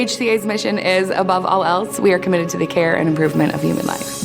HCA's mission is, above all else, we are committed to the care and improvement of human life.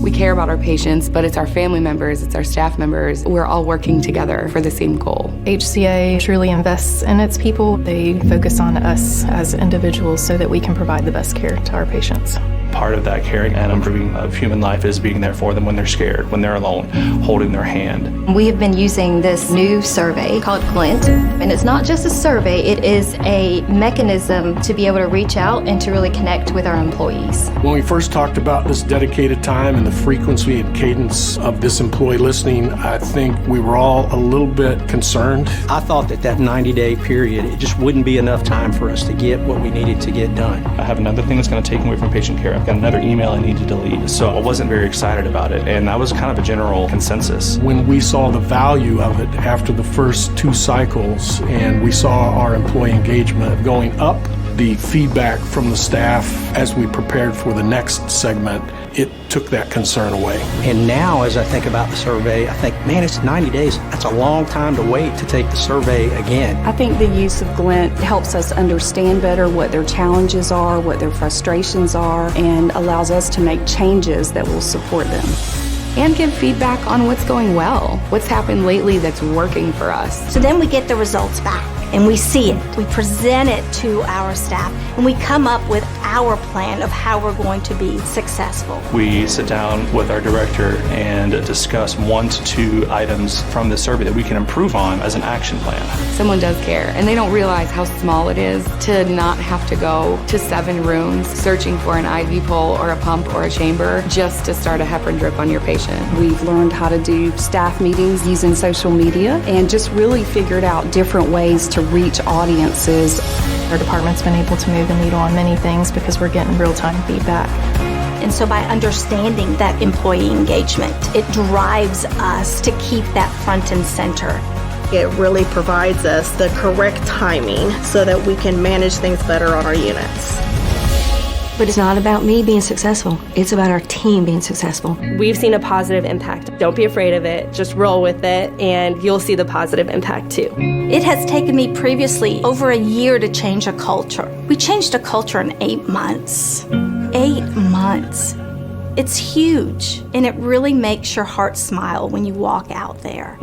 We care about our patients, but it's our family members, it's our staff members. We're all working together for the same goal. HCA truly invests in its people. They focus on us as individuals so that we can provide the best care to our patients. Part of that caring and improving of human life is being there for them when they're scared, when they're alone, holding their hand. We have been using this new survey called Glint, and it's not just a survey, it is a mechanism to be able to reach out and to really connect with our employees. When we first talked about this dedicated time and the frequency and cadence of this employee listening, I think we were all a little bit concerned. I thought that 90-day period, it just wouldn't be enough time for us to get what we needed to get done. I have another thing that's going to take away from patient care. I've got another email I need to delete. So I wasn't very excited about it, and that was kind of a general consensus. When we saw the value of it after the first 2 cycles and we saw our employee engagement going up, the feedback from the staff as we prepared for the next segment, it took that concern away. And now as I think about the survey, I think, man, it's 90 days. That's a long time to wait to take the survey again. I think the use of Glint helps us understand better what their challenges are, what their frustrations are, and allows us to make changes that will support them. And give feedback on what's going well, what's happened lately that's working for us. So then we get the results back and we see it. We present it to our staff and we come up with our plan of how we're going to be successful. We sit down with our director and discuss 1 to 2 items from the survey that we can improve on as an action plan. Someone does care, and they don't realize how small it is to not have to go to 7 rooms searching for an IV pole or a pump or a chamber just to start a heparin drip on your patient. We've learned how to do staff meetings using social media and just really figured out different ways to reach audiences. Our department's been able to move the needle on many things because we're getting real-time feedback. And so by understanding that employee engagement, it drives us to keep that front and center. It really provides us the correct timing so that we can manage things better on our units. But it's not about me being successful. It's about our team being successful. We've seen a positive impact. Don't be afraid of it. Just roll with it, and you'll see the positive impact too. It has taken me previously over a year to change a culture. We changed a culture in 8 months. 8 months. It's huge, and it really makes your heart smile when you walk out there.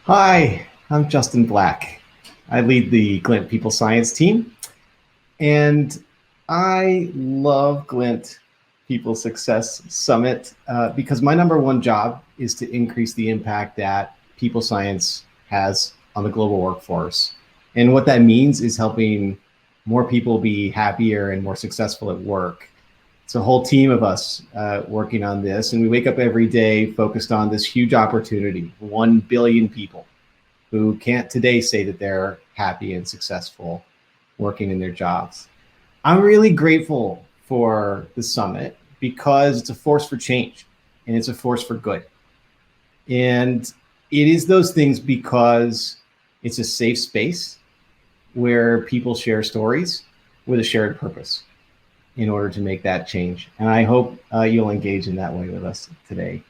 Hi, I'm Justin Black. I lead the Glint People Science team, and I love Glint People Success Summit because my #1 job is to increase the impact that people science has on the global workforce. And what that means is helping more people be happier and more successful at work. It's a whole team of us working on this, and we wake up every day focused on this huge opportunity, 1 billion people who can't today say that they're happy and successful working in their jobs. I'm really grateful for the summit because it's a force for change and it's a force for good. And it is those things because it's a safe space where people share stories with a shared purpose in order to make that change. And I hope you'll engage in that way with us today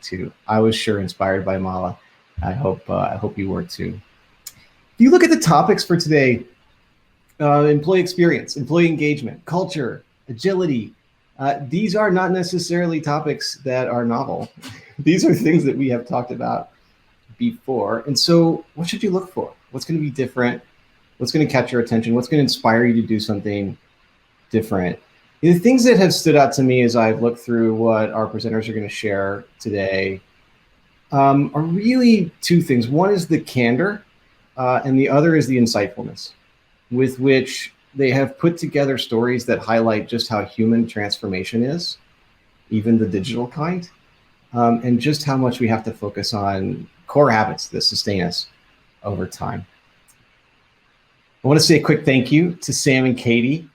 too. I was sure inspired by Mala. I hope you were too. If you look at the topics for today, employee experience, employee engagement, culture, agility, these are not necessarily topics that are novel. These are things that we have talked about before. And so what should you look for? What's going to be different? What's going to catch your attention? What's going to inspire you to do something different? The things that have stood out to me as I've looked through what our presenters are going to share today are really 2 things. One is the candor, and the other is the insightfulness with which they have put together stories that highlight just how human transformation is, even the digital kind, and just how much we have to focus on core habits that sustain us over time. I want to say a quick thank you to Sam and Katie,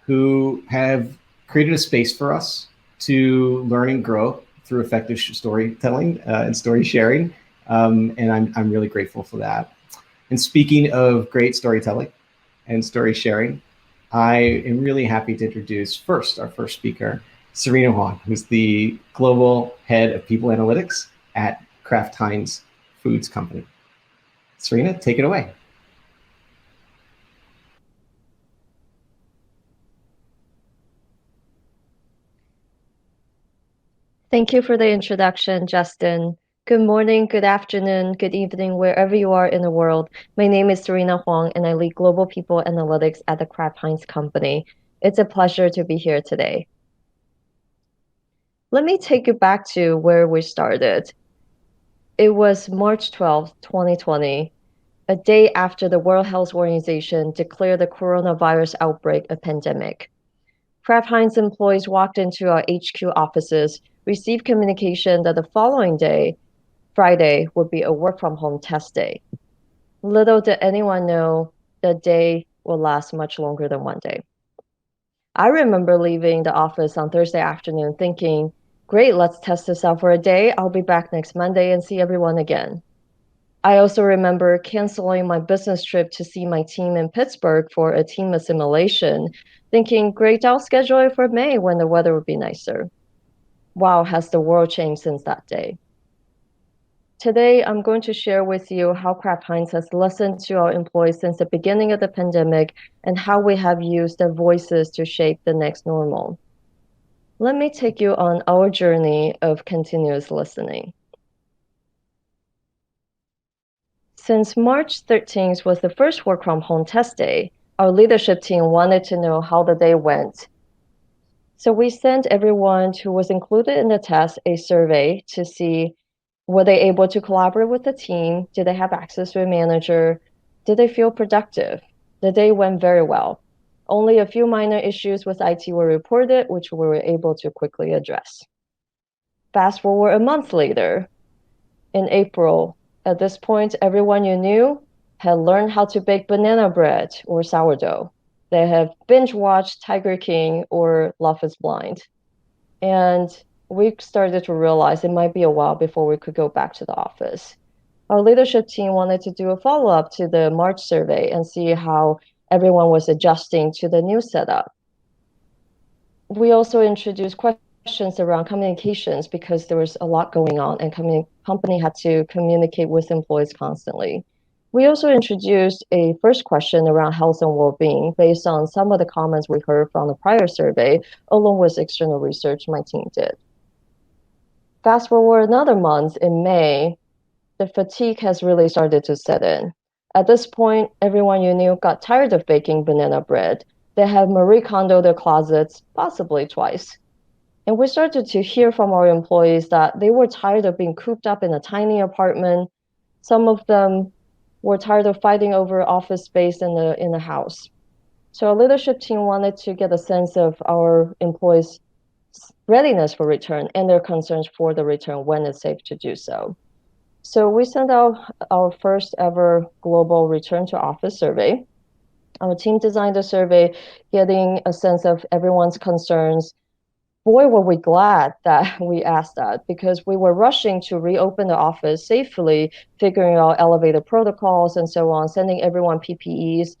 who have created a space for us to learn and grow through effective storytelling and story sharing. And I'm really grateful for that. And speaking of great storytelling and story sharing, I am really happy to introduce our first speaker, Serena Huang, who's the Global Head of People Analytics at Kraft Heinz Foods Company. Serena, take it away. Thank you for the introduction, Justin. Good morning, good afternoon, good evening, wherever you are in the world. My name is Serena Huang, and I lead Global People Analytics at the Kraft Heinz Company. It's a pleasure to be here today. Let me take you back to where we started. It was March 12th, 2020, a day after the World Health Organization declared the coronavirus outbreak a pandemic. Kraft Heinz employees walked into our HQ offices, received communication that the following day, Friday, would be a work-from-home test day. Little did anyone know that day will last much longer than one day. I remember leaving the office on Thursday afternoon thinking, great, let's test this out for a day. I'll be back next Monday and see everyone again. I also remember canceling my business trip to see my team in Pittsburgh for a team assimilation, thinking, great, I'll schedule it for May when the weather would be nicer. Wow, has the world changed since that day. Today, I'm going to share with you how Kraft Heinz has listened to our employees since the beginning of the pandemic and how we have used their voices to shape the next normal. Let me take you on our journey of continuous listening. Since March 13th was the first work from home test day, our leadership team wanted to know how the day went. So we sent everyone who was included in the test a survey to see, were they able to collaborate with the team? Did they have access to a manager? Did they feel productive? The day went very well. Only a few minor issues with IT were reported, which we were able to quickly address. Fast forward a month later, in April, at this point, everyone you knew had learned how to bake banana bread or sourdough. They have binge-watched Tiger King or Love is Blind. And we started to realize it might be a while before we could go back to the office. Our leadership team wanted to do a follow-up to the March survey and see how everyone was adjusting to the new setup. We also introduced questions around communications because there was a lot going on and company had to communicate with employees constantly. We also introduced a first question around health and well-being based on some of the comments we heard from the prior survey, along with external research my team did. Fast forward another month in May, the fatigue has really started to set in. At this point, everyone you knew got tired of baking banana bread. They had Marie Kondoed their closets, possibly twice. And we started to hear from our employees that they were tired of being cooped up in a tiny apartment. Some of them were tired of fighting over office space in the house. So our leadership team wanted to get a sense of our employees' readiness for return and their concerns for the return when it's safe to do so. So we sent out our first ever global return to office survey. Our team designed a survey, getting a sense of everyone's concerns. Boy, were we glad that we asked that, because we were rushing to reopen the office safely, figuring out elevator protocols and so on, sending everyone PPEs.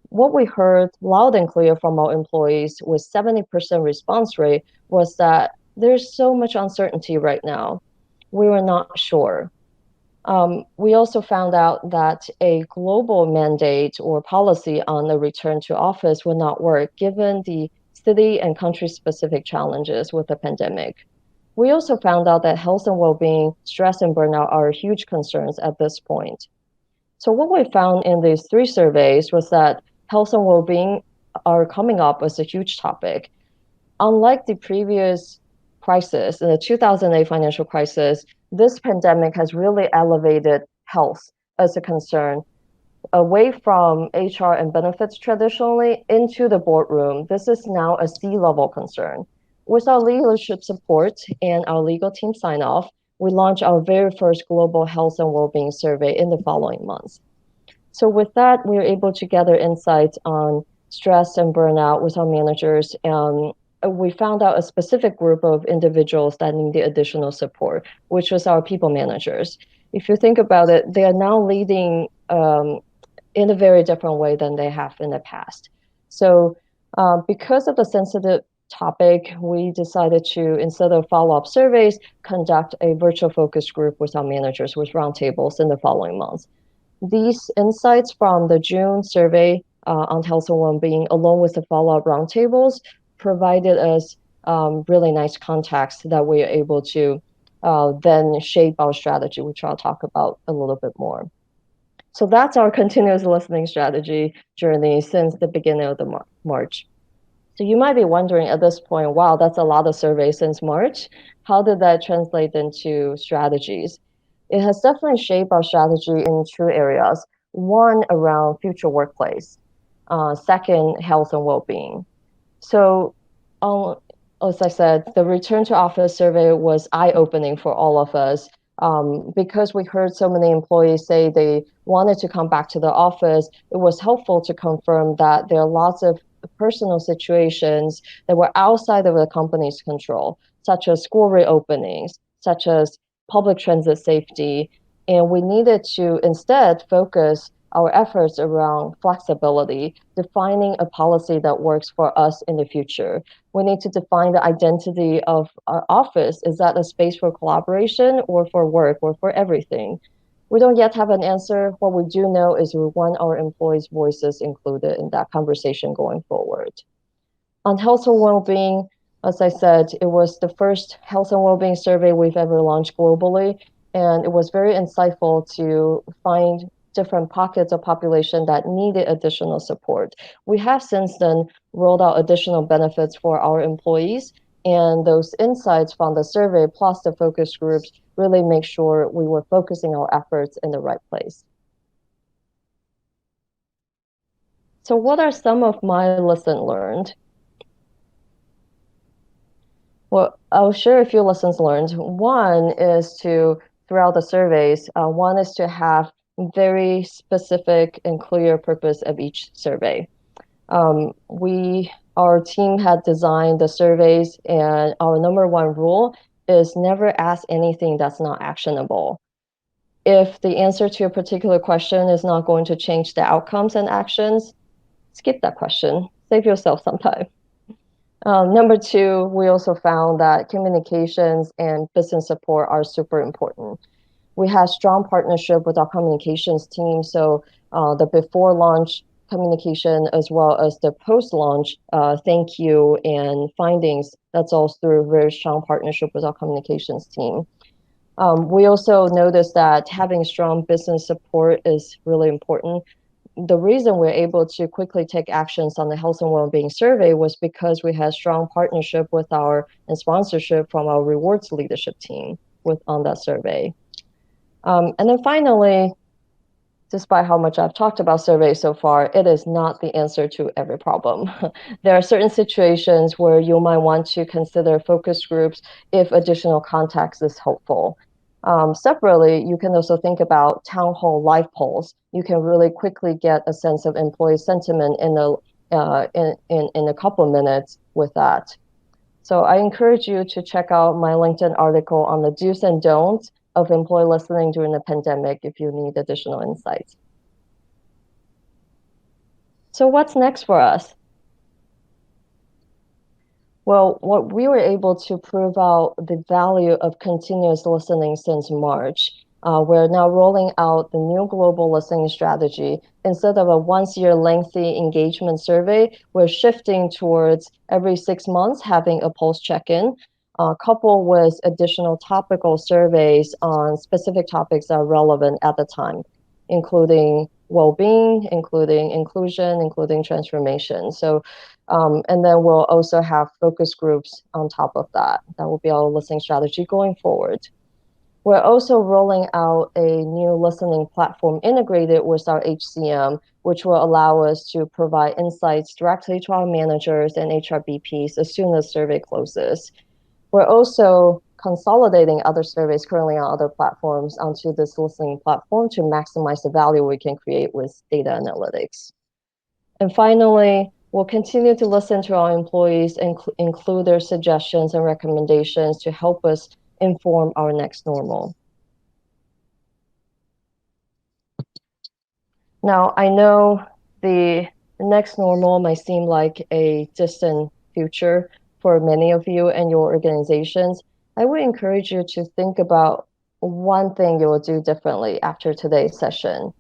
What we heard loud and clear from our employees with 70% response rate was that there's so much uncertainty right now. We were not sure. We also found out that a global mandate or policy on the return to office would not work given the city and country-specific challenges with the pandemic. We also found out that health and well-being, stress and burnout are huge concerns at this point. So what we found in these three surveys was that health and well-being are coming up as a huge topic. Unlike the previous crisis, in the 2008 financial crisis, this pandemic has really elevated health as a concern away from HR and benefits traditionally into the boardroom. This is now a C-level concern. With our leadership support and our legal team sign-off, we launched our very first global health and well-being survey in the following months. So with that, we were able to gather insights on stress and burnout with our managers, and we found out a specific group of individuals that needed additional support, which was our people managers. If you think about it, they are now leading in a very different way than they have in the past. So because of the sensitive topic, we decided to, instead of follow-up surveys, conduct a virtual focus group with our managers with roundtables in the following months. These insights from the June survey on health and well-being, along with the follow-up roundtables, provided us really nice context that we are able to then shape our strategy, which I'll talk about a little bit more. So that's our continuous listening strategy journey since the beginning of the March. So you might be wondering at this point, wow, that's a lot of surveys since March. How did that translate into strategies? It has definitely shaped our strategy in two areas. One, around future workplace. Second, health and well-being. So as I said, the return to office survey was eye-opening for all of us because we heard so many employees say they wanted to come back to the office. It was helpful to confirm that there are lots of personal situations that were outside of the company's control, such as school reopenings, such as public transit safety, and we needed to instead focus our efforts around flexibility, defining a policy that works for us in the future. We need to define the identity of our office. Is that a space for collaboration or for work or for everything? We don't yet have an answer. What we do know is we want our employees' voices included in that conversation going forward. On health and well-being, as I said, it was the first health and well-being survey we've ever launched globally, and it was very insightful to find different pockets of population that needed additional support. We have since then rolled out additional benefits for our employees, and those insights from the survey plus the focus groups really make sure we were focusing our efforts in the right place. So what are some of my lessons learned? Well, I'll share a few lessons learned. One is to, throughout the surveys, one is to have very specific and clear purpose of each survey. Our team had designed the surveys, and our number one rule is never ask anything that's not actionable. If the answer to a particular question is not going to change the outcomes and actions, skip that question. Save yourself some time. Number two, we also found that communications and business support are super important. We have strong partnership with our communications team, so the before launch communication as well as the post-launch thank you and findings, that's all through a very strong partnership with our communications team. We also noticed that having strong business support is really important. The reason we're able to quickly take actions on the health and well-being survey was because we had strong partnership with and sponsorship from our rewards leadership team on that survey. And then finally, despite how much I've talked about surveys so far, it is not the answer to every problem. There are certain situations where you might want to consider focus groups if additional context is helpful. Separately, you can also think about town hall live polls. You can really quickly get a sense of employee sentiment in a couple of minutes with that. So I encourage you to check out my LinkedIn article on the do's and don'ts of employee listening during the pandemic if you need additional insights. So what's next for us? Well, what we were able to prove out the value of continuous listening since March. We're now rolling out the new global listening strategy. Instead of a once-a-year lengthy engagement survey, we're shifting towards every 6 months having a pulse check-in, coupled with additional topical surveys on specific topics that are relevant at the time, including well-being, including inclusion, including transformation. So, and then we'll also have focus groups on top of that. That will be our listening strategy going forward. We're also rolling out a new listening platform integrated with our HCM, which will allow us to provide insights directly to our managers and HRBPs as soon as survey closes. We're also consolidating other surveys currently on other platforms onto this listening platform to maximize the value we can create with data analytics. And finally, we'll continue to listen to our employees and include their suggestions and recommendations to help us inform our next normal. Now, I know the next normal might seem like a distant future for many of you and your organizations. I would encourage you to think about one thing you will do differently after today's session.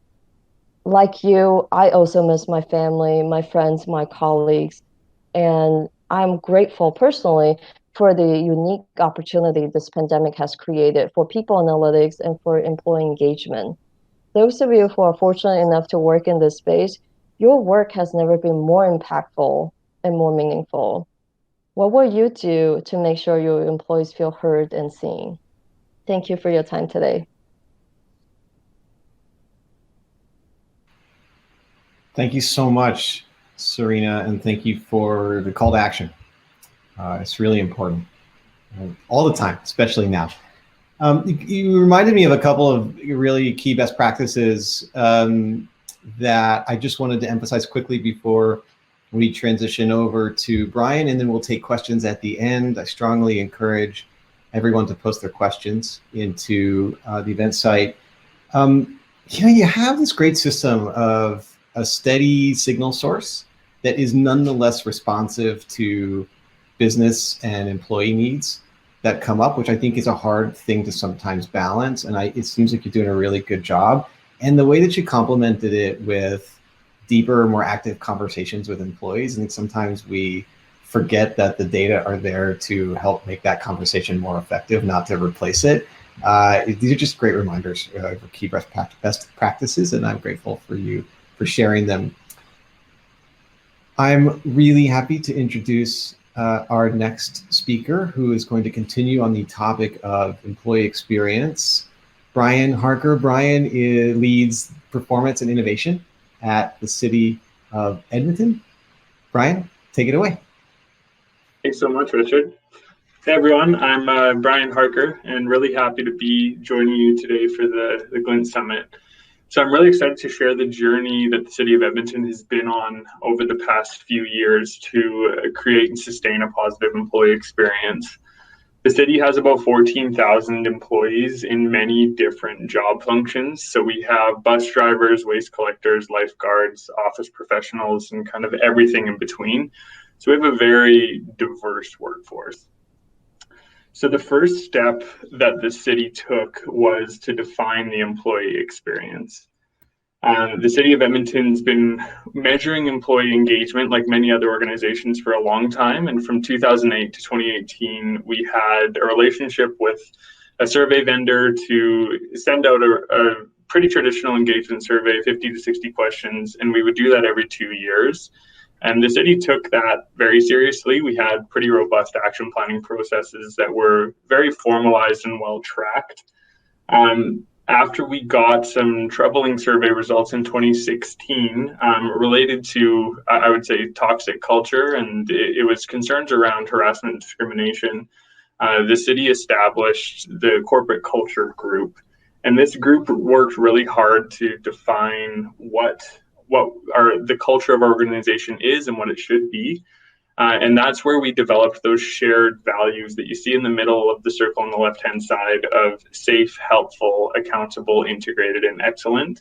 Like you, I also miss my family, my friends, my colleagues, and I'm grateful personally for the unique opportunity this pandemic has created for people analytics and for employee engagement. Those of you who are fortunate enough to work in this space, your work has never been more impactful and more meaningful. What will you do to make sure your employees feel heard and seen? Thank you for your time today. Thank you so much, Serena, and thank you for the call to action. It's really important all the time, especially now. You reminded me of a couple of really key best practices that I just wanted to emphasize quickly before we transition over to Brian, and then we'll take questions at the end. I strongly encourage everyone to post their questions into the event site. You have this great system of a steady signal source that is nonetheless responsive to business and employee needs that come up, which I think is a hard thing to sometimes balance. And it seems like you're doing a really good job. And the way that you complemented it with deeper, more active conversations with employees, I think sometimes we forget that the data are there to help make that conversation more effective, not to replace it. These are just great reminders for key best practices, and I'm grateful for you for sharing them. I'm really happy to introduce our next speaker, who is going to continue on the topic of employee experience. Brian Harker. Brian leads performance and innovation at the City of Edmonton. Brian, take it away. Thanks so much, Richard. Hey everyone, I'm Brian Harker, and really happy to be joining you today for the Glint Summit. So I'm really excited to share the journey that the City of Edmonton has been on over the past few years to create and sustain a positive employee experience. The city has about 14,000 employees in many different job functions. So we have bus drivers, waste collectors, lifeguards, office professionals, and kind of everything in between. So we have a very diverse workforce. So the first step that the city took was to define the employee experience. The City of Edmonton's been measuring employee engagement like many other organizations for a long time. And from 2008 to 2018, we had a relationship with a survey vendor to send out a pretty traditional engagement survey, 50 to 60 questions, and we would do that every 2 years. And the city took that very seriously. We had pretty robust action planning processes that were very formalized and well tracked. After we got some troubling survey results in 2016 related to, I would say, toxic culture, and it was concerns around harassment and discrimination, the city established the corporate culture group. And this group worked really hard to define what the culture of our organization is and what it should be. And that's where we developed those shared values that you see in the middle of the circle on the left-hand side of safe, helpful, accountable, integrated, and excellent.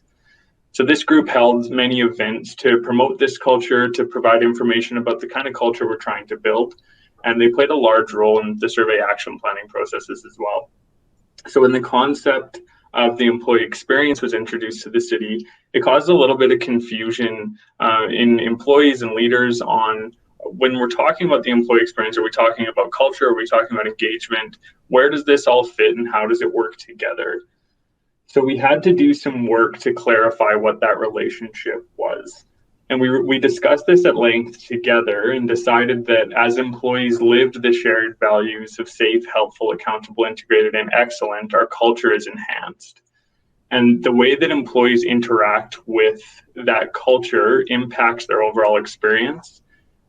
So this group held many events to promote this culture, to provide information about the kind of culture we're trying to build. And they played a large role in the survey action planning processes as well. So when the concept of the employee experience was introduced to the city, it caused a little bit of confusion in employees and leaders on when we're talking about the employee experience, are we talking about culture? Are we talking about engagement? Where does this all fit and how does it work together? So we had to do some work to clarify what that relationship was. And we discussed this at length together and decided that as employees lived the shared values of safe, helpful, accountable, integrated, and excellent, our culture is enhanced. And the way that employees interact with that culture impacts their overall experience.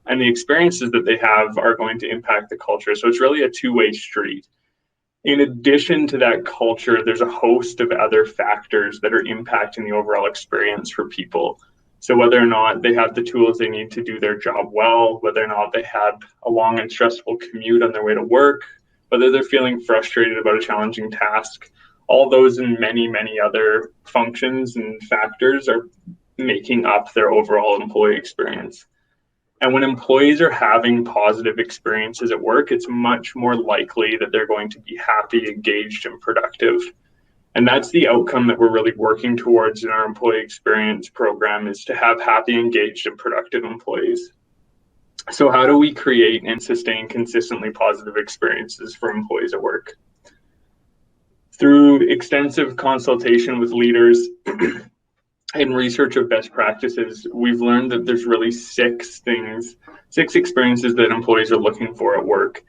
And the experiences that they have are going to impact the culture. So it's really a two-way street. In addition to that culture, there's a host of other factors that are impacting the overall experience for people. So whether or not they have the tools they need to do their job well, whether or not they had a long and stressful commute on their way to work, whether they're feeling frustrated about a challenging task, all those and many, many other functions and factors are making up their overall employee experience. And when employees are having positive experiences at work, it's much more likely that they're going to be happy, engaged, and productive. And that's the outcome that we're really working towards in our employee experience program, is to have happy, engaged, and productive employees. So how do we create and sustain consistently positive experiences for employees at work? Through extensive consultation with leaders and research of best practices, we've learned that there's really six experiences that employees are looking for at work.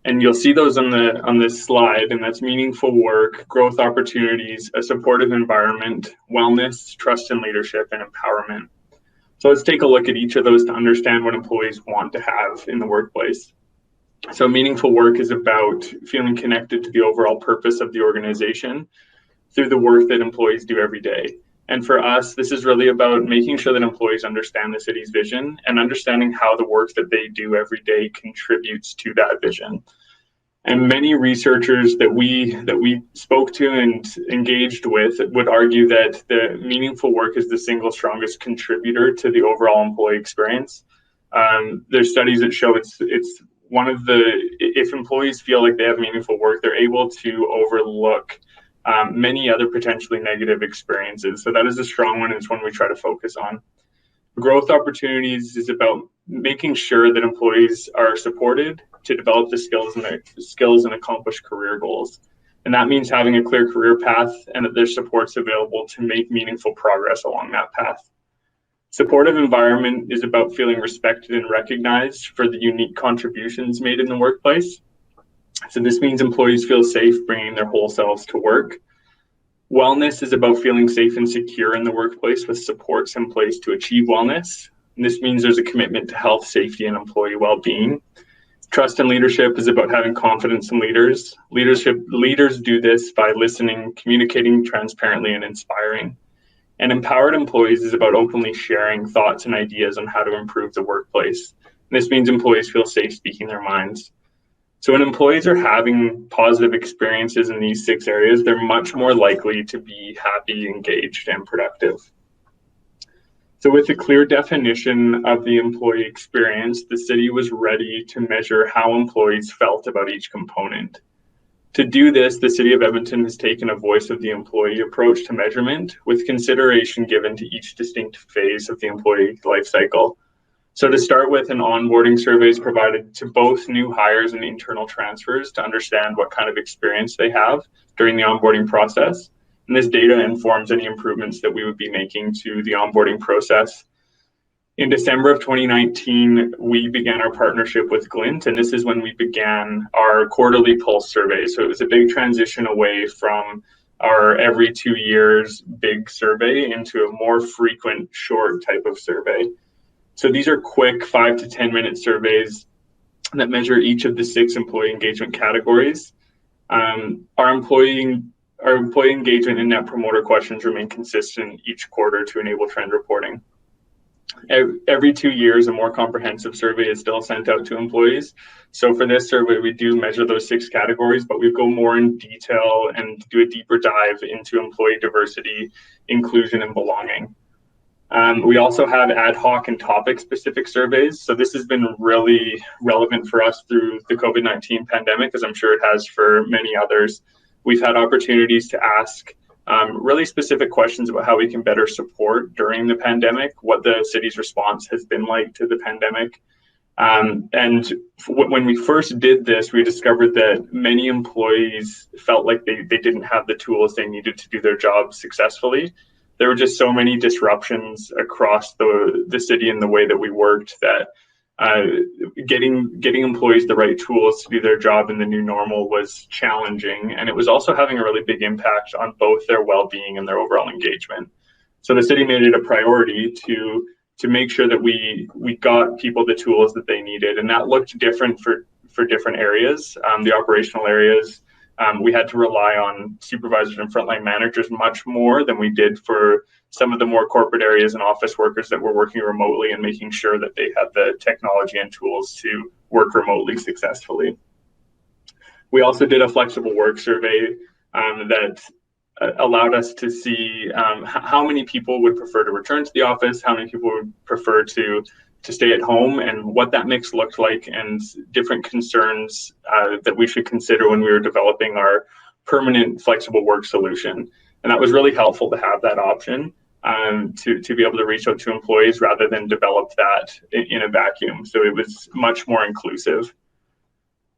And you'll see those on this slide, and that's meaningful work, growth opportunities, a supportive environment, wellness, trust and leadership, and empowerment. So let's take a look at each of those to understand what employees want to have in the workplace. So meaningful work is about feeling connected to the overall purpose of the organization through the work that employees do every day. And for us, this is really about making sure that employees understand the city's vision and understanding how the work that they do every day contributes to that vision. And many researchers that we spoke to and engaged with would argue that the meaningful work is the single strongest contributor to the overall employee experience. There's studies that show it's one of the, if employees feel like they have meaningful work, they're able to overlook many other potentially negative experiences. So that is a strong one, and it's one we try to focus on. Growth opportunities is about making sure that employees are supported to develop the skills and accomplish career goals. And that means having a clear career path and that there's supports available to make meaningful progress along that path. Supportive environment is about feeling respected and recognized for the unique contributions made in the workplace. So this means employees feel safe bringing their whole selves to work. Wellness is about feeling safe and secure in the workplace with supports in place to achieve wellness. And this means there's a commitment to health, safety, and employee well-being. Trust and leadership is about having confidence in leaders. Leaders do this by listening, communicating transparently, and inspiring. And empowered employees is about openly sharing thoughts and ideas on how to improve the workplace. And this means employees feel safe speaking their minds. So when employees are having positive experiences in these 6 areas, they're much more likely to be happy, engaged, and productive. So with a clear definition of the employee experience, the city was ready to measure how employees felt about each component. To do this, the City of Edmonton has taken a voice of the employee approach to measurement with consideration given to each distinct phase of the employee life cycle. So to start with, an onboarding survey is provided to both new hires and internal transfers to understand what kind of experience they have during the onboarding process. And this data informs any improvements that we would be making to the onboarding process. In December of 2019, we began our partnership with Glint, and this is when we began our quarterly pulse survey. So it was a big transition away from our every 2 years big survey into a more frequent, short type of survey. So these are quick 5 to 10 minute surveys that measure each of the 6 employee engagement categories. Our employee engagement and net promoter questions remain consistent each quarter to enable trend reporting. Every 2 years, a more comprehensive survey is still sent out to employees. So for this survey, we do measure those 6 categories, but we go more in detail and do a deeper dive into employee diversity, inclusion, and belonging. We also have ad hoc and topic-specific surveys. So this has been really relevant for us through the COVID-19 pandemic, as I'm sure it has for many others. We've had opportunities to ask really specific questions about how we can better support during the pandemic, what the city's response has been like to the pandemic. And when we first did this, we discovered that many employees felt like they didn't have the tools they needed to do their job successfully. There were just so many disruptions across the city and the way that we worked that getting employees the right tools to do their job in the new normal was challenging, and it was also having a really big impact on both their well-being and their overall engagement. So the city made it a priority to make sure that we got people the tools that they needed, and that looked different for different areas. The operational areas we had to rely on supervisors and frontline managers much more than we did for some of the more corporate areas and office workers that were working remotely and making sure that they had the technology and tools to work remotely successfully. We also did a flexible work survey that allowed us to see how many people would prefer to return to the office, how many people would prefer to stay at home, and what that mix looked like, and different concerns that we should consider when we were developing our permanent flexible work solution. And that was really helpful to have that option to be able to reach out to employees rather than develop that in a vacuum. So it was much more inclusive.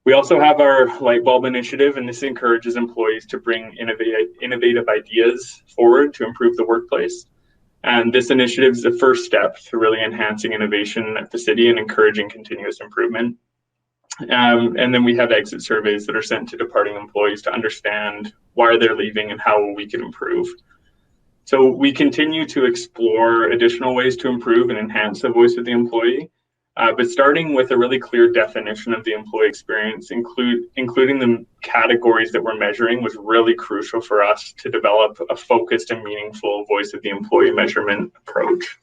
We also have our light bulb initiative, and this encourages employees to bring innovative ideas forward to improve the workplace. And this initiative is the first step to really enhancing innovation at the city and encouraging continuous improvement. And then we have exit surveys that are sent to departing employees to understand why they're leaving and how we can improve. So we continue to explore additional ways to improve and enhance the voice of the employee. But starting with a really clear definition of the employee experience, including the categories that we're measuring, was really crucial for us to develop a focused and meaningful voice of the employee measurement approach.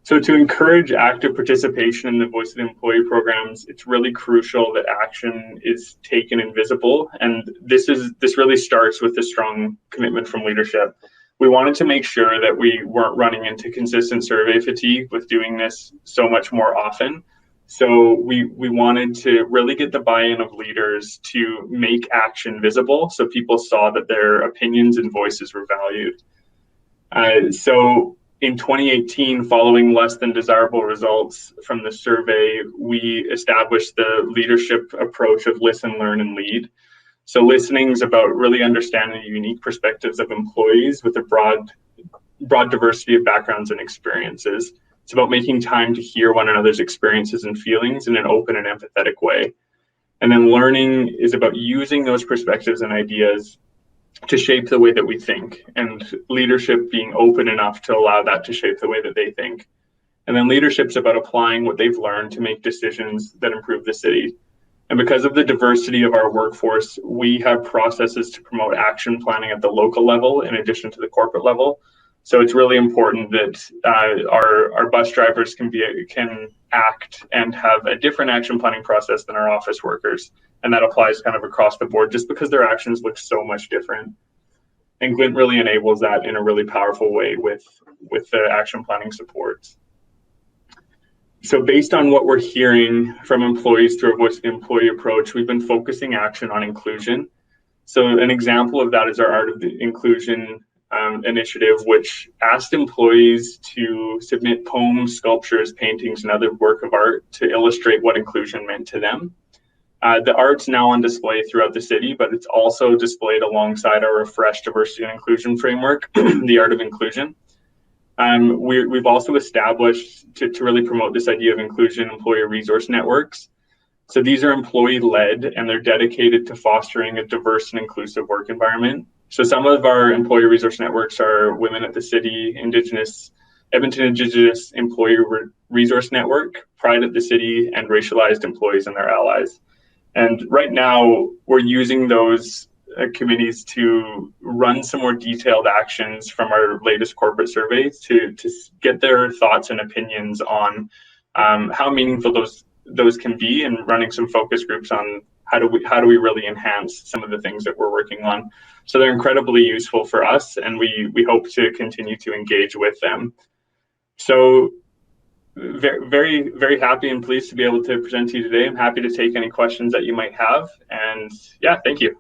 So to encourage active participation in the voice of the employee programs, it's really crucial that action is taken and visible. And this really starts with a strong commitment from leadership. We wanted to make sure that we weren't running into consistent survey fatigue with doing this so much more often. So we wanted to really get the buy-in of leaders to make action visible so people saw that their opinions and voices were valued. So in 2018, following less than desirable results from the survey, we established the leadership approach of listen, learn, and lead. So listening is about really understanding the unique perspectives of employees with a broad diversity of backgrounds and experiences. It's about making time to hear one another's experiences and feelings in an open and empathetic way. And then learning is about using those perspectives and ideas to shape the way that we think, and leadership being open enough to allow that to shape the way that they think. And then leadership's about applying what they've learned to make decisions that improve the city. And because of the diversity of our workforce, we have processes to promote action planning at the local level in addition to the corporate level. So it's really important that our bus drivers can act and have a different action planning process than our office workers. And that applies kind of across the board just because their actions look so much different. And Glint really enables that in a really powerful way with the action planning supports. So based on what we're hearing from employees through our voice of the employee approach, we've been focusing action on inclusion. So an example of that is our Art of the Inclusion initiative, which asked employees to submit poems, sculptures, paintings, and other work of art to illustrate what inclusion meant to them. The art's now on display throughout the city, but it's also displayed alongside our refreshed diversity and inclusion framework, the Art of Inclusion. We've also established, to really promote this idea of inclusion, employee resource networks. So these are employee-led, and they're dedicated to fostering a diverse and inclusive work environment. So some of our employee resource networks are Women at the City, Edmonton Indigenous Employee Resource Network, Pride at the City, and Racialized Employees and Their Allies. And right now, we're using those committees to run some more detailed actions from our latest corporate surveys to get their thoughts and opinions on how meaningful those can be, and running some focus groups on how do we really enhance some of the things that we're working on. So they're incredibly useful for us, and we hope to continue to engage with them. So very, very, very happy and pleased to be able to present to you today. I'm happy to take any questions that you might have. And yeah, thank you.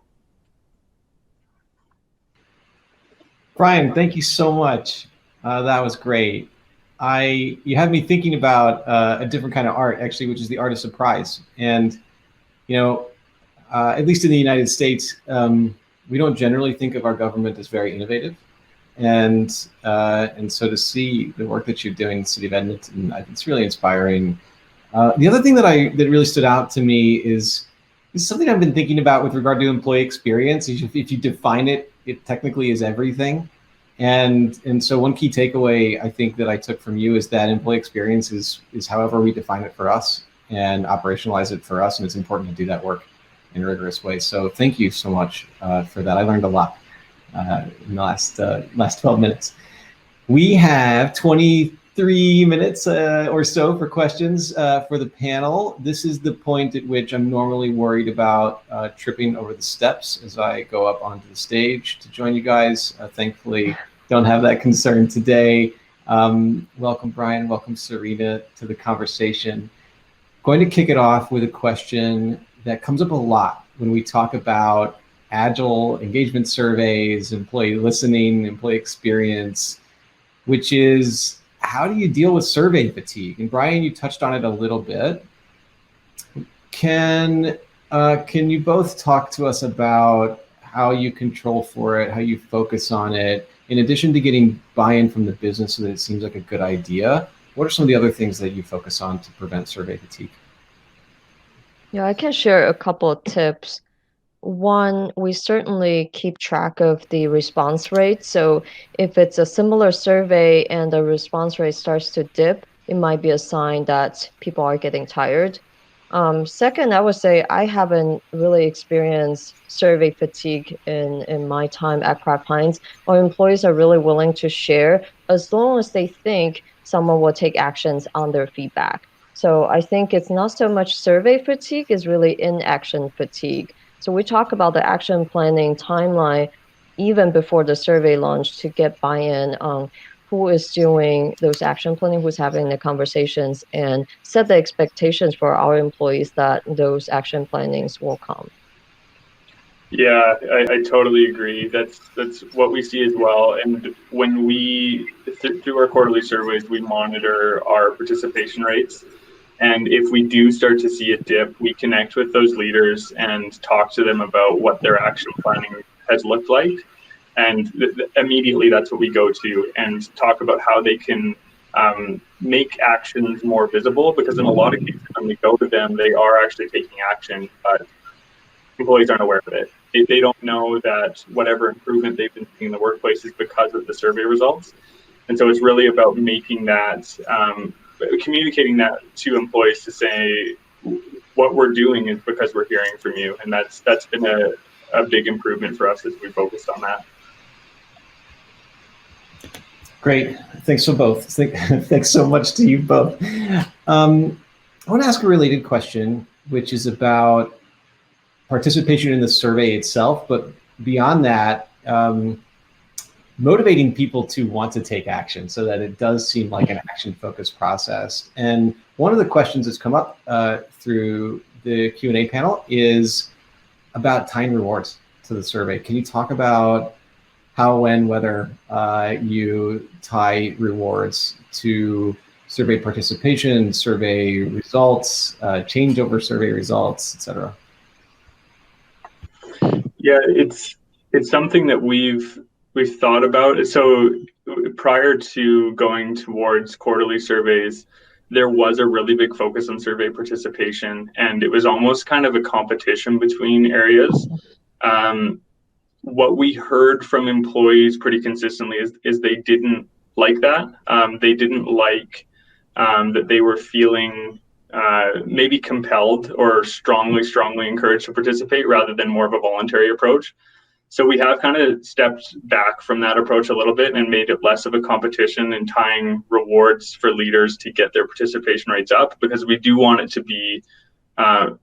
Brian, thank you so much. That was great. You had me thinking about a different kind of art, actually, which is the art of surprise. And, at least in the United States, we don't generally think of our government as very innovative. And so to see the work that you're doing in the City of Edmonton, it's really inspiring. The other thing that really stood out to me is something I've been thinking about with regard to employee experience. If you define it, it technically is everything. And so one key takeaway I think that I took from you is that employee experience is however we define it for us and operationalize it for us. And it's important to do that work. and rigorous way. So thank you so much for that. I learned a lot in the last 12 minutes. We have 23 minutes or so for questions for the panel. This is the point at which I'm normally worried about tripping over the steps as I go up onto the stage to join you guys. Thankfully, don't have that concern today. Welcome, Brian. Welcome, Serena, to the conversation. Going to kick it off with a question that comes up a lot when we talk about agile engagement surveys, employee listening, employee experience, which is how do you deal with survey fatigue? And Brian, you touched on it a little bit. Can you both talk to us about how you control for it, how you focus on it, in addition to getting buy-in from the business so that it seems like a good idea? What are some of the other things that you focus on to prevent survey fatigue? Yeah, I can share a couple of tips. One, we certainly keep track of the response rate. So if it's a similar survey and the response rate starts to dip, it might be a sign that people are getting tired. Second, I would say I haven't really experienced survey fatigue in my time at Kraft Heinz. Our employees are really willing to share as long as they think someone will take actions on their feedback. So I think it's not so much survey fatigue, it's really inaction fatigue. So we talk about the action planning timeline even before the survey launch to get buy-in on who is doing those action planning, who's having the conversations, and set the expectations for our employees that those action plannings will come. Yeah, I totally agree. That's what we see as well. And when we, through our quarterly surveys, we monitor our participation rates. And if we do start to see a dip, we connect with those leaders and talk to them about what their action planning has looked like. And immediately that's what we go to and talk about how they can make actions more visible, because in a lot of cases when we go to them, they are actually taking action, but employees aren't aware of it. They don't know that whatever improvement they've been seeing in the workplace is because of the survey results. And so it's really about making that, communicating that to employees to say what we're doing is because we're hearing from you. And that's been a big improvement for us as we focused on that. Great. Thanks for both. Thanks so much to you both. I want to ask a related question, which is about participation in the survey itself, but beyond that, motivating people to want to take action so that it does seem like an action-focused process. And one of the questions that's come up through the Q&A panel is about tying rewards to the survey. Can you talk about how, when, whether you tie rewards to survey participation, survey results, changeover survey results, et cetera? Yeah, it's something that we've thought about. So prior to going towards quarterly surveys, there was a really big focus on survey participation, and it was almost kind of a competition between areas. What we heard from employees pretty consistently is they didn't like that. They didn't like that they were feeling maybe compelled or strongly encouraged to participate rather than more of a voluntary approach. So we have kind of stepped back from that approach a little bit and made it less of a competition and tying rewards for leaders to get their participation rates up, because we do want it to be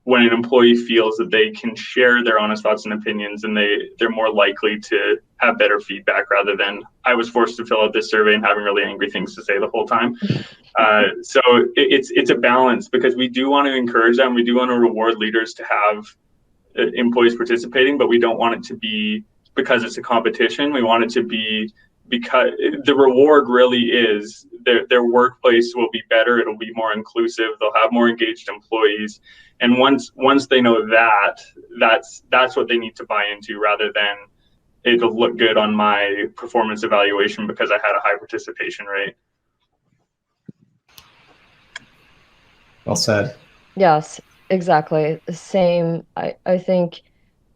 when an employee feels that they can share their honest thoughts and opinions, and they're more likely to have better feedback rather than I was forced to fill out this survey and having really angry things to say the whole time. So it's a balance, because we do want to encourage them. We do want to reward leaders to have employees participating, but we don't want it to be because it's a competition. We want it to be because the reward really is their workplace will be better. It'll be more inclusive. They'll have more engaged employees. And once they know that, that's what they need to buy into, rather than it'll look good on my performance evaluation because I had a high participation rate. Well said. Yes, exactly. Same. I think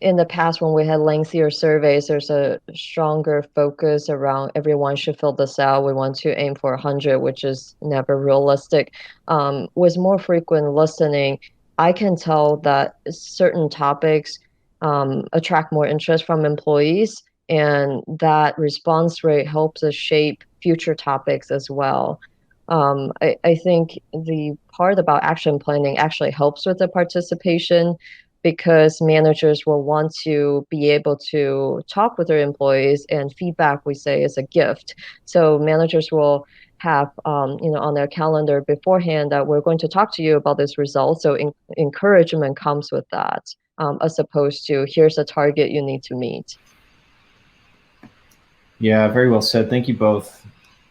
in the past when we had lengthier surveys, there's a stronger focus around everyone should fill this out. We want to aim for 100, which is never realistic. With more frequent listening, I can tell that certain topics attract more interest from employees, and that response rate helps us shape future topics as well. I think the part about action planning actually helps with the participation because managers will want to be able to talk with their employees, and feedback, we say, is a gift. So managers will have on their calendar beforehand that we're going to talk to you about this result. So encouragement comes with that, as opposed to here's a target you need to meet. Yeah, very well said. Thank you both.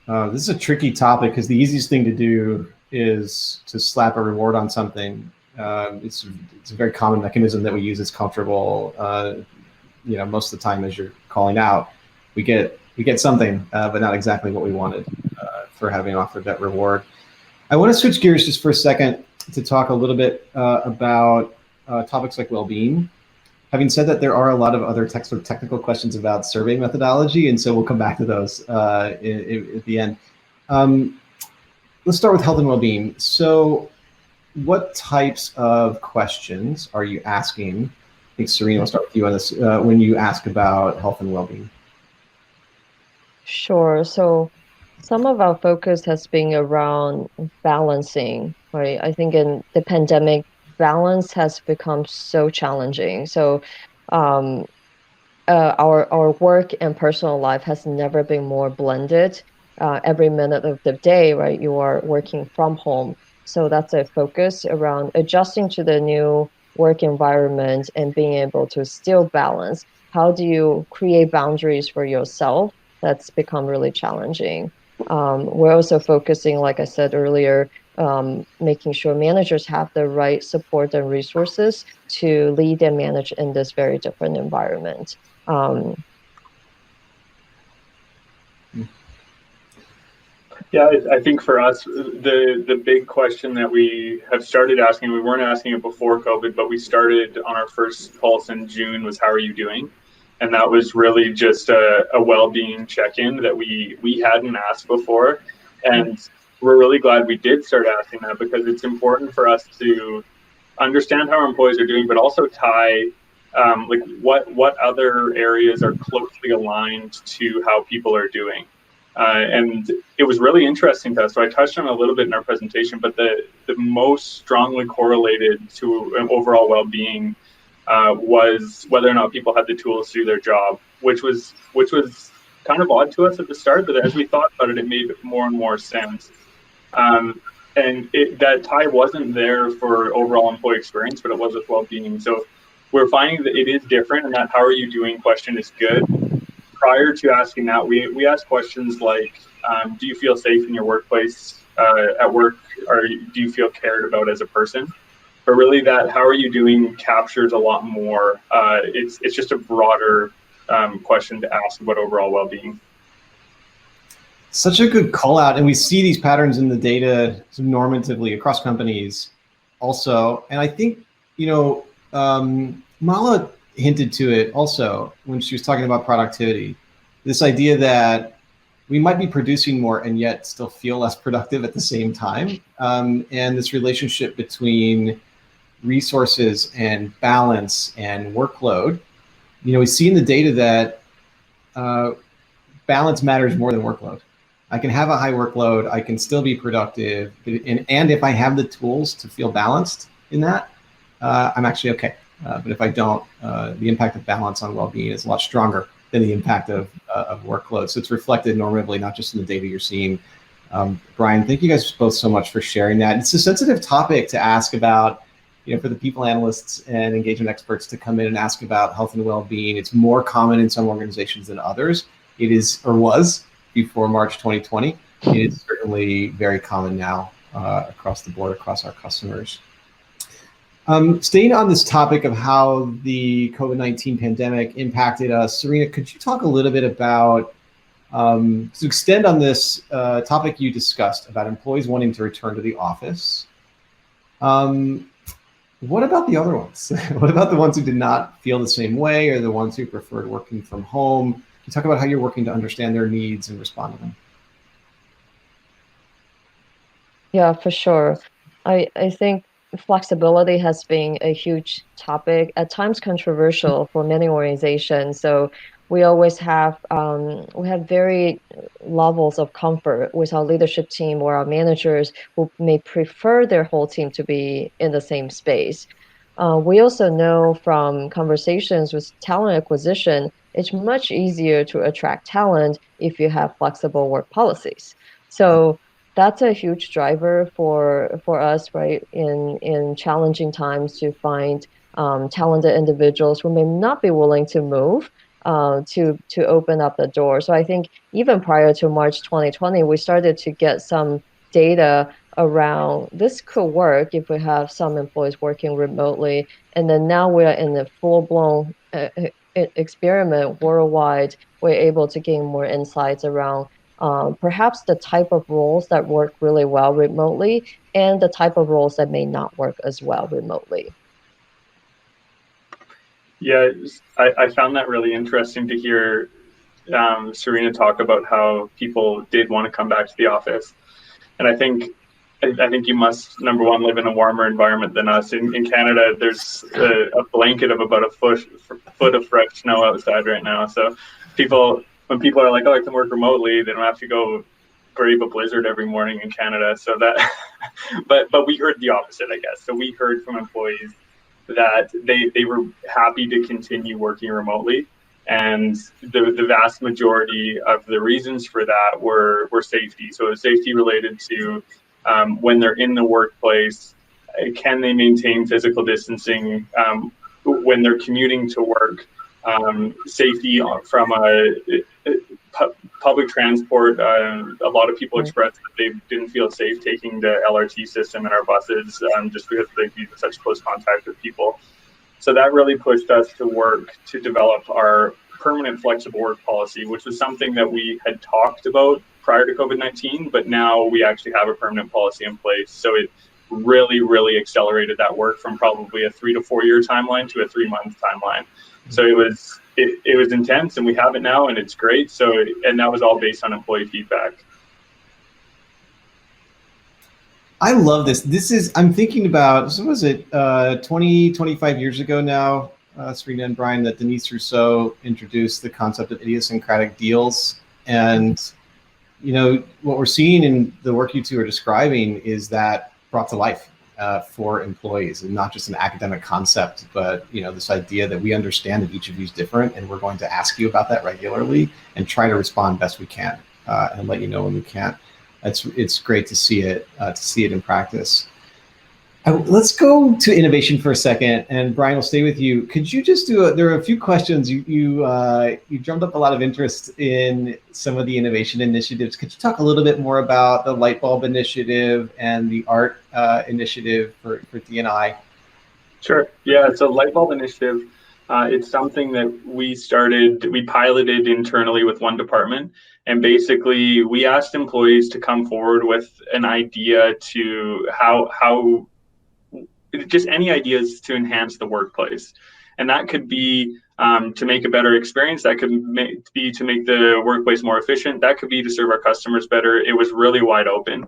This is a tricky topic because the easiest thing to do is to slap a reward on something. It's a very common mechanism that we use. It's comfortable. Most of the time as you're calling out, we get something, but not exactly what we wanted for having offered that reward. I want to switch gears just for a second to talk a little bit about topics like well-being. Having said that, there are a lot of other technical questions about survey methodology, and so we'll come back to those at the end. Let's start with health and well-being. So what types of questions are you asking? I think, Serena, I'll start with you on this, when you ask about health and well-being. Sure. So some of our focus has been around balancing, right? I think in the pandemic, balance has become so challenging. So our work and personal life has never been more blended. Every minute of the day, right, you are working from home. So that's a focus around adjusting to the new work environment and being able to still balance. How do you create boundaries for yourself? That's become really challenging. We're also focusing, like I said earlier, making sure managers have the right support and resources to lead and manage in this very different environment. Yeah, I think for us, the big question that we have started asking, we weren't asking it before COVID, but we started on our first pulse in June, was how are you doing? And that was really just a well-being check-in that we hadn't asked before. And we're really glad we did start asking that, because it's important for us to understand how our employees are doing, but also tie like what other areas are closely aligned to how people are doing. And it was really interesting to us. So I touched on it a little bit in our presentation, but the most strongly correlated to overall well-being was whether or not people had the tools to do their job, which was kind of odd to us at the start, but as we thought about it, it made more and more sense. And that tie wasn't there for overall employee experience, but it was with well-being. So we're finding that it is different, and that how are you doing question is good. Prior to asking that, we ask questions like, do you feel safe in your workplace at work, or do you feel cared about as a person? But really that how are you doing captures a lot more. It's just a broader question to ask about overall well-being. Such a good call out. And we see these patterns in the data normatively across companies also. And I think, Mala hinted to it also when she was talking about productivity, this idea that we might be producing more and yet still feel less productive at the same time. And this relationship between resources and balance and workload. We see in the data that balance matters more than workload. I can have a high workload, I can still be productive, and if I have the tools to feel balanced in that, I'm actually okay. But if I don't, the impact of balance on well-being is a lot stronger than the impact of workload. So it's reflected normatively, not just in the data you're seeing. Brian, thank you guys both so much for sharing that. It's a sensitive topic to ask about, for the people analysts and engagement experts to come in and ask about health and well-being. It's more common in some organizations than others. It is, or was, before March 2020. It is certainly very common now across the board, across our customers. Staying on this topic of how the COVID-19 pandemic impacted us, Serena, could you talk a little bit about, to extend on this topic you discussed about employees wanting to return to the office? What about the other ones? What about the ones who did not feel the same way, or the ones who preferred working from home? Can you talk about how you're working to understand their needs and respond to them? Yeah, for sure. I think flexibility has been a huge topic, at times controversial for many organizations. So we always have very levels of comfort with our leadership team or our managers who may prefer their whole team to be in the same space. We also know from conversations with talent acquisition, it's much easier to attract talent if you have flexible work policies. So that's a huge driver for us, right, in challenging times to find talented individuals who may not be willing to move to open up the door. So I think even prior to March 2020, we started to get some data around this could work if we have some employees working remotely. And then now we're in a full-blown experiment worldwide. We're able to gain more insights around perhaps the type of roles that work really well remotely and the type of roles that may not work as well remotely. Yeah, I found that really interesting to hear Serena talk about how people did want to come back to the office. And I think you must, number one, live in a warmer environment than us. In Canada, there's a blanket of about a foot of fresh snow outside right now. So when people are like, oh, I can work remotely, they don't have to go brave a blizzard every morning in Canada. So that, but we heard the opposite, I guess. So we heard from employees that they were happy to continue working remotely. And the vast majority of the reasons for that were safety. So it was safety related to when they're in the workplace, can they maintain physical distancing when they're commuting to work, safety from public transport. A lot of people expressed that they didn't feel safe taking the LRT system in our buses just because they'd be in such close contact with people. So that really pushed us to work to develop our permanent flexible work policy, which was something that we had talked about prior to COVID-19, but now we actually have a permanent policy in place. So it really, really accelerated that work from probably a 3 to 4 year timeline to a 3-month timeline. So it was intense, and we have it now, and it's great. So, and that was all based on employee feedback. I love this. I'm thinking about, so was it 25 years ago now, Serena and Brian, that Denise Rousseau introduced the concept of idiosyncratic deals. And, you know, what we're seeing in the work you two are describing is that brought to life for employees, and not just an academic concept, but, you know, this idea that we understand that each of you is different, and we're going to ask you about that regularly and try to respond best we can and let you know when we can't. It's great to see it in practice. Let's go to innovation for a second, and Brian, will stay with you. Could you just there are a few questions. You drummed up a lot of interest in some of the innovation initiatives. Could you talk a little bit more about the light bulb initiative and the art initiative for D&I? Sure. Yeah, it's a light bulb initiative. It's something that we piloted internally with one department. And basically, we asked employees to come forward with an idea to how just any ideas to enhance the workplace. And that could be to make a better experience. That could be to make the workplace more efficient. That could be to serve our customers better. It was really wide open.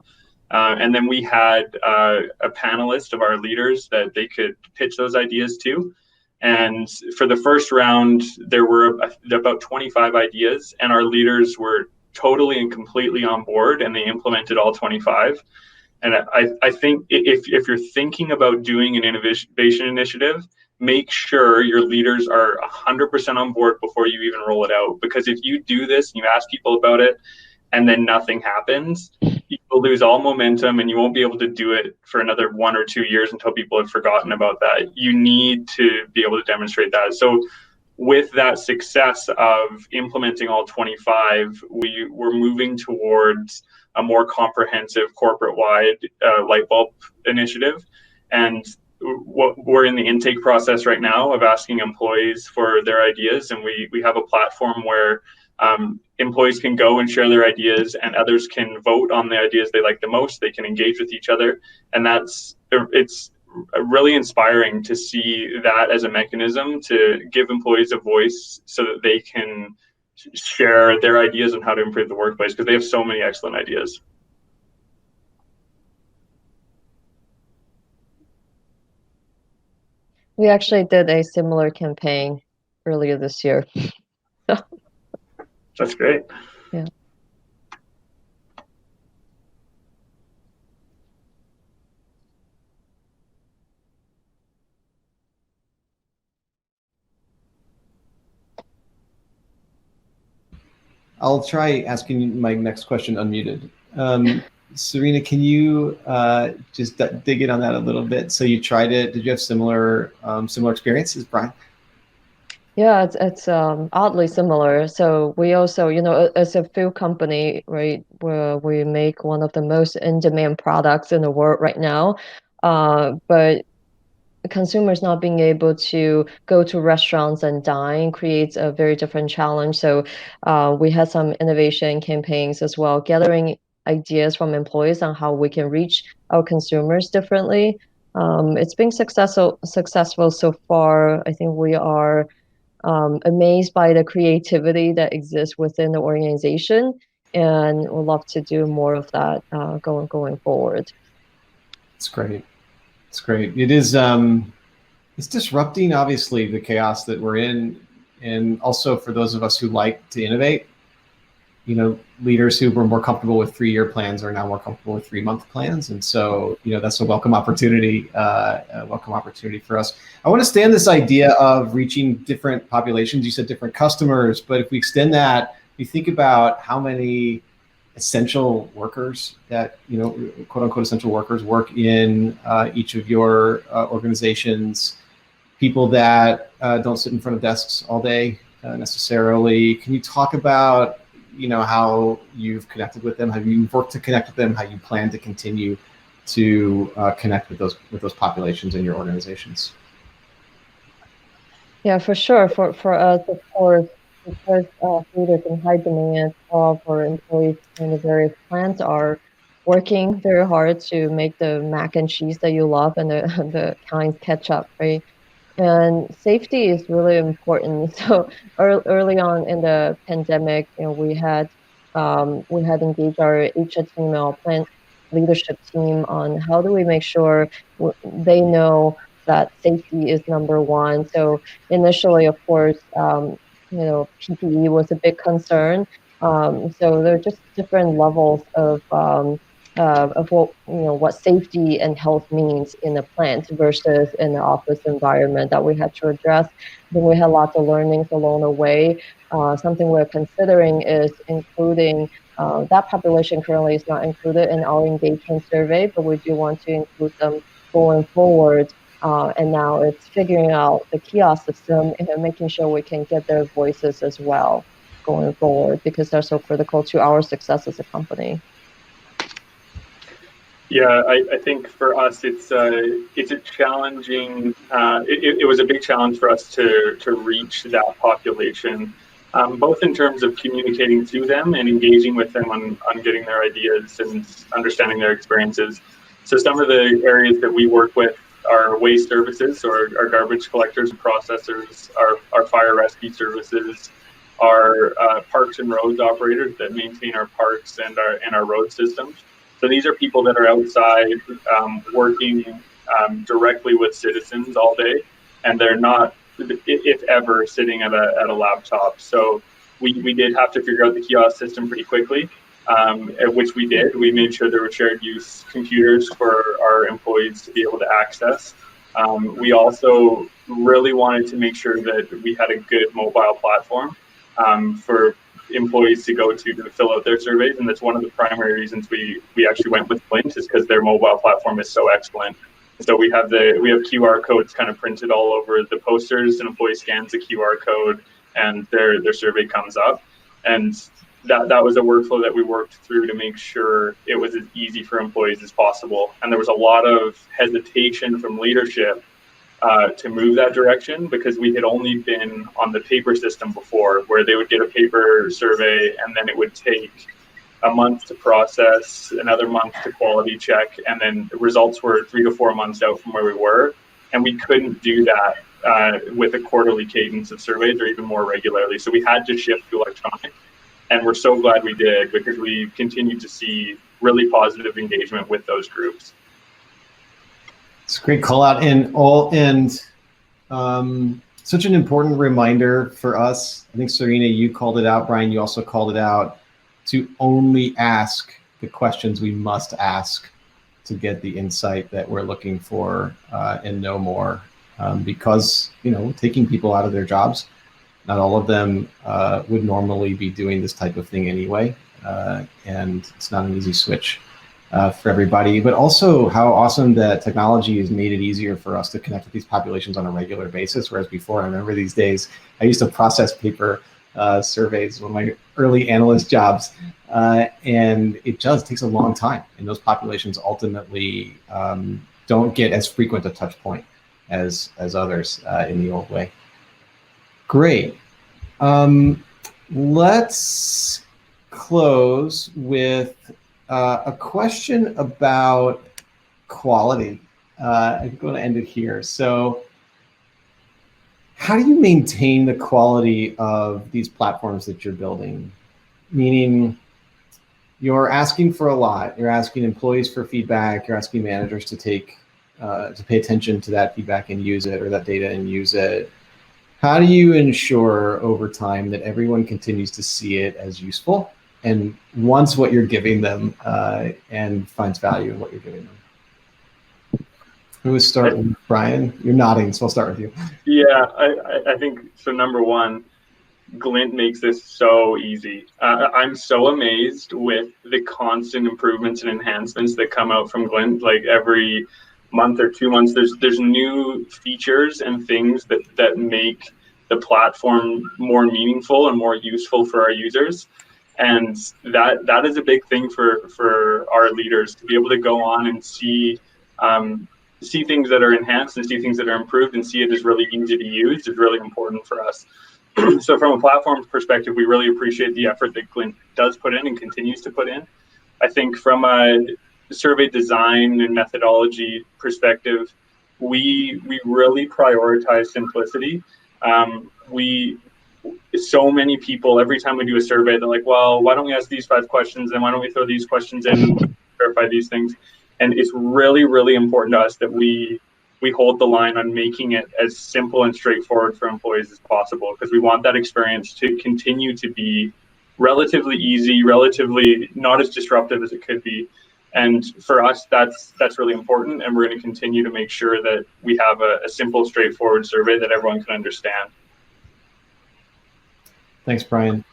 And then we had a panelist of our leaders that they could pitch those ideas to. And for the first round, there were about 25 ideas, and our leaders were totally and completely on board, and they implemented all 25. And I think if you're thinking about doing an innovation initiative, make sure your leaders are 100% on board before you even roll it out. Because if you do this and you ask people about it and then nothing happens, you will lose all momentum, and you won't be able to do it for another 1 or 2 years until people have forgotten about that. You need to be able to demonstrate that. So with that success of implementing all 25, we were moving towards a more comprehensive corporate-wide light bulb initiative. And we're in the intake process right now of asking employees for their ideas. And we have a platform where employees can go and share their ideas, and others can vote on the ideas they like the most. They can engage with each other. And it's really inspiring to see that as a mechanism to give employees a voice so that they can share their ideas on how to improve the workplace, because they have so many excellent ideas. We actually did a similar campaign earlier this year. That's great. Yeah. I'll try asking my next question unmuted. Serena, can you just dig in on that a little bit? So you tried it. Did you have similar experiences, Brian? Yeah, it's oddly similar. So we also, as a food company, right, where we make one of the most in-demand products in the world right now, but consumers not being able to go to restaurants and dine creates a very different challenge. So we had some innovation campaigns as well, gathering ideas from employees on how we can reach our consumers differently. It's been successful so far. I think we are amazed by the creativity that exists within the organization, and we'd love to do more of that going forward. It's great. It's great. It is. It's disrupting, obviously, the chaos that we're in, and also for those of us who like to innovate. Leaders who were more comfortable with 3-year plans are now more comfortable with 3-month plans, and so that's a welcome opportunity. For us. I want to stay on this idea of reaching different populations. You said different customers, but if we extend that, you think about how many essential workers that quote unquote essential workers work in each of your organizations. People that don't sit in front of desks all day necessarily. Can you talk about how you've connected with them, how you worked to connect with them, how you plan to continue to connect with those populations in your organizations? Yeah, for sure. For us, of course, because food is in high demand, all of our employees in the various plants are working very hard to make the mac and cheese that you love and the Heinz ketchup, right? And safety is really important. So early on in the pandemic, we had engaged our HTML plant leadership team on how do we make sure they know that safety is number one. So initially, of course, PPE was a big concern. So there are just different levels of what safety and health means in a plant versus in the office environment that we had to address. Then we had lots of learnings along the way. Something we're considering is including that population currently is not included in our engagement survey, but we do want to include them going forward. And now it's figuring out the kiosk system and making sure we can get their voices as well going forward, because they're so critical to our success as a company. Yeah, I think for us, it's a challenging. It was a big challenge for us to reach that population, both in terms of communicating to them and engaging with them on getting their ideas and understanding their experiences. So some of the areas that we work with are waste services, or our garbage collectors and processors, our fire rescue services, our parks and roads operators that maintain our parks and our road systems. So these are people that are outside working directly with citizens all day, and they're not, if ever, sitting at a laptop. So we did have to figure out the kiosk system pretty quickly, which we did. We made sure there were shared use computers for our employees to be able to access. We also really wanted to make sure that we had a good mobile platform for employees to go to fill out their surveys, and that's one of the primary reasons we actually went with Flint, is because their mobile platform is so excellent. So we have QR codes kind of printed all over the posters. An employee scans the QR code and their survey comes up, and that was a workflow that we worked through to make sure it was as easy for employees as possible. And there was a lot of hesitation from leadership to move that direction, because we had only been on the paper system before, where they would get a paper survey and then it would take a month to process, another month to quality check, and then the results were 3 to 4 months out from where we were. And we couldn't do that with a quarterly cadence of surveys or even more regularly. So we had to shift to electronic. And we're so glad we did, because we continue to see really positive engagement with those groups. It's a great call out, and Such an important reminder for us. I think, Serena, you called it out. Brian, you also called it out, to only ask the questions we must ask to get the insight that we're looking for and know more. Because, taking people out of their jobs, not all of them would normally be doing this type of thing anyway. And it's not an easy switch for everybody, but also how awesome that technology has made it easier for us to connect with these populations on a regular basis. Whereas before, I remember these days, I used to process paper surveys, one of my early analyst jobs, and it just takes a long time. And those populations ultimately don't get as frequent a touch point as others in the old way. Great. Let's close with a question about quality. I'm going to end it here. So how do you maintain the quality of these platforms that you're building? Meaning you're asking for a lot. You're asking employees for feedback. You're asking managers to pay attention to that feedback and use it, or that data and use it. How do you ensure over time that everyone continues to see it as useful and wants what you're giving them and finds value in what you're giving them? Who would start with Brian? You're nodding, so I'll start with you. Yeah, I think so. Number one, Glint makes this so easy. I'm so amazed with the constant improvements and enhancements that come out from Glint. Like every month or 2 months, there's new features and things that make the platform more meaningful and more useful for our users. And that is a big thing for our leaders, to be able to go on and see things that are enhanced and see things that are improved and see it as really easy to use is really important for us. So from a platform perspective, we really appreciate the effort that Glint does put in and continues to put in. I think from a survey design and methodology perspective, we really prioritize simplicity. So many people, every time we do a survey, they're like, well, why don't we ask these 5 questions, and why don't we throw these questions in and verify these things? And it's really, really important to us that we hold the line on making it as simple and straightforward for employees as possible, because we want that experience to continue to be relatively easy, relatively not as disruptive as it could be. And for us, that's really important, and we're going to continue to make sure that we have a simple, straightforward survey that everyone can understand. Thanks, Brian.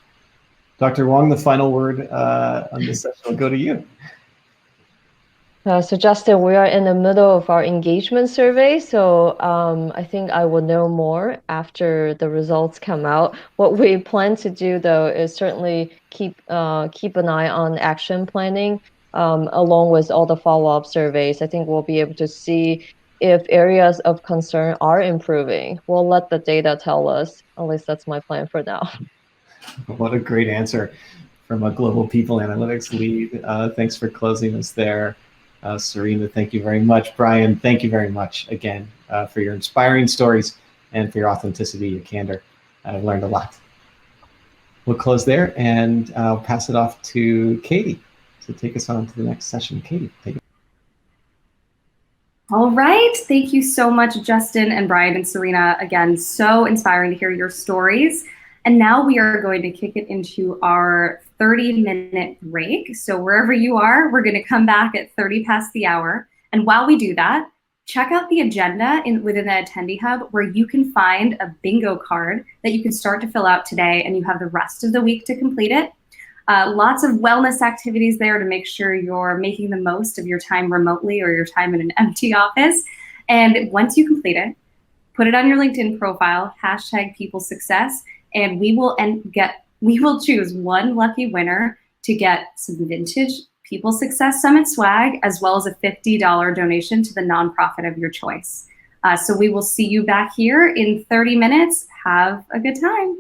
Dr. Huang, the final word on this session will go to you. So Justin, we are in the middle of our engagement survey, so I think I will know more after the results come out. What we plan to do, though, is certainly keep an eye on action planning, along with all the follow-up surveys. I think we'll be able to see if areas of concern are improving. We'll let the data tell us. At least that's my plan for now. What a great answer from a global people analytics lead. Thanks for closing us there. Serena, thank you very much. Brian, thank you very much again for your inspiring stories and for your authenticity, your candor. I've learned a lot. We'll close there, and I'll pass it off to Katie to take us on to the next session. Katie, take it. All right. Thank you so much, Justin and Brian and Serena. Again, so inspiring to hear your stories. And now we are going to kick it into our 30-minute break. So wherever you are, we're going to come back at 30 past the hour. And while we do that, check out the agenda within the Attendee Hub, where you can find a bingo card that you can start to fill out today, and you have the rest of the week to complete it. Lots of wellness activities there to make sure you're making the most of your time remotely or your time in an empty office. And once you complete it, put it on your LinkedIn profile, #PeopleSuccess, and we will choose one lucky winner to get some vintage People Success Summit swag, as well as a $50 donation to the nonprofit of your choice. So we will see you back here in 30 minutes. Have a good time.